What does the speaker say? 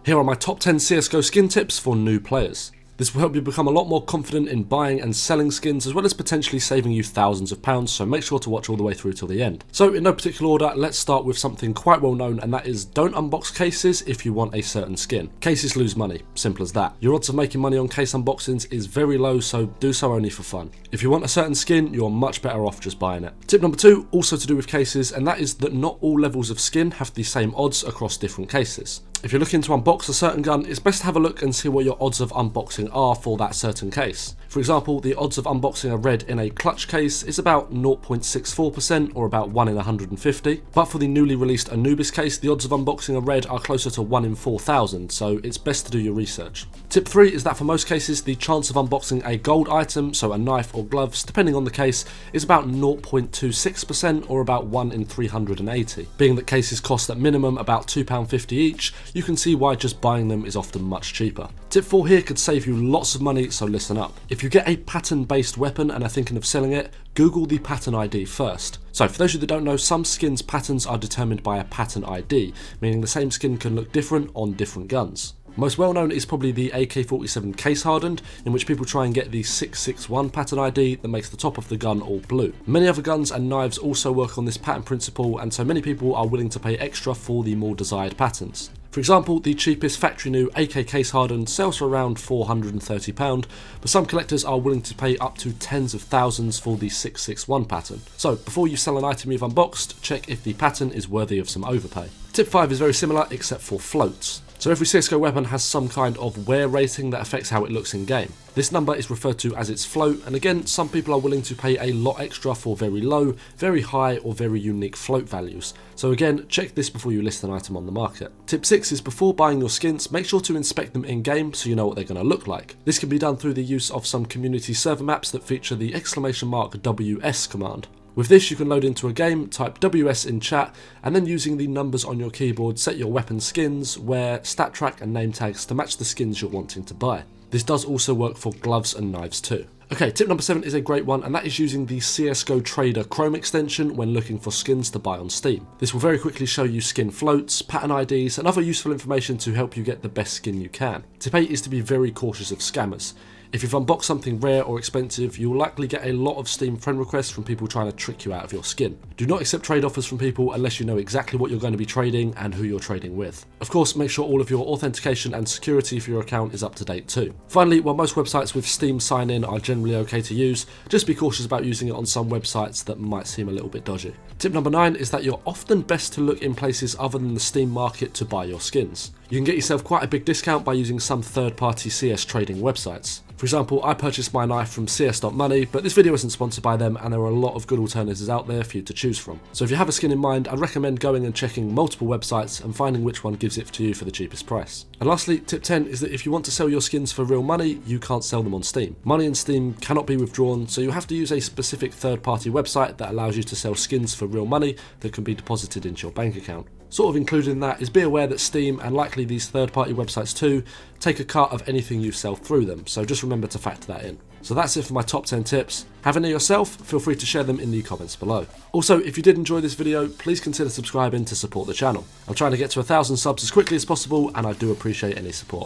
Here are my top 10 CSGO skin tips for new players. This will help you become a lot more confident in buying and selling skins, as well as potentially saving you thousands of pounds, so make sure to watch all the way through till the end. So in no particular order, let's start with something quite well known, and that is don't unbox cases if you want a certain skin. Cases lose money, simple as that. Your odds of making money on case unboxings is very low, so do so only for fun. If you want a certain skin, you're much better off just buying it. Tip number 2, also to do with cases, and that is that not all levels of skin have the same odds across different cases. If you're looking to unbox a certain gun, it's best to have a look and see what your odds of unboxing are for that certain case. For example, the odds of unboxing a red in a clutch case is about 0.64% or about 1 in 150, but for the newly released Anubis case, the odds of unboxing a red are closer to 1 in 4,000, so it's best to do your research. Tip 3 is that for most cases, the chance of unboxing a gold item, so a knife or gloves, depending on the case, is about 0.26% or about 1 in 380. Being that cases cost at minimum about £2.50 each, you can see why just buying them is often much cheaper. Tip 4 here could save you lots of money, so listen up. If you get a pattern-based weapon and are thinking of selling it, Google the pattern ID first. So for those of you that don't know, some skins' patterns are determined by a pattern ID, meaning the same skin can look different on different guns. Most well known is probably the AK-47 case hardened, in which people try and get the 661 pattern ID that makes the top of the gun all blue. Many other guns and knives also work on this pattern principle, and so many people are willing to pay extra for the more desired patterns. For example, the cheapest factory new AK case hardened sells for around £430, but some collectors are willing to pay up to tens of thousands for the 661 pattern. So before you sell an item you've unboxed, check if the pattern is worthy of some overpay. Tip 5 is very similar except for floats. So every CSGO weapon has some kind of wear rating that affects how it looks in game. This number is referred to as its float, and again, some people are willing to pay a lot extra for very low, very high or very unique float values. So again, check this before you list an item on the market. Tip 6 is before buying your skins, make sure to inspect them in game so you know what they're going to look like. This can be done through the use of some community server maps that feature the !WS command. With this, you can load into a game, type WS in chat, and then using the numbers on your keyboard, set your weapon skins, wear, stat track and name tags to match the skins you're wanting to buy. This does also work for gloves and knives too. Okay, tip number 7 is a great one, and that is using the CSGO Trader Chrome extension when looking for skins to buy on Steam. This will very quickly show you skin floats, pattern IDs, and other useful information to help you get the best skin you can. Tip 8 is to be very cautious of scammers. If you've unboxed something rare or expensive, you will likely get a lot of Steam friend requests from people trying to trick you out of your skin. Do not accept trade offers from people unless you know exactly what you're going to be trading and who you're trading with. Of course, make sure all of your authentication and security for your account is up to date too. Finally, while most websites with Steam sign-in are generally okay to use, just be cautious about using it on some websites that might seem a little bit dodgy. Tip number 9 is that you're often best to look in places other than the Steam market to buy your skins. You can get yourself quite a big discount by using some third-party CS trading websites. For example, I purchased my knife from cs.money, but this video isn't sponsored by them, and there are a lot of good alternatives out there for you to choose from. So if you have a skin in mind, I'd recommend going and checking multiple websites and finding which one gives it to you for the cheapest price. And lastly, tip 10 is that if you want to sell your skins for real money, you can't sell them on Steam. Money in Steam cannot be withdrawn, so you have to use a specific third-party website that allows you to sell skins for real money that can be deposited into your bank account. Sort of included in that is be aware that Steam, and likely these third-party websites too, take a cut of anything you sell through them, so just remember to factor that in. So that's it for my top 10 tips. Have any yourself? Feel free to share them in the comments below. Also, if you did enjoy this video, please consider subscribing to support the channel. I'm trying to get to 1,000 subs as quickly as possible, and I do appreciate any support.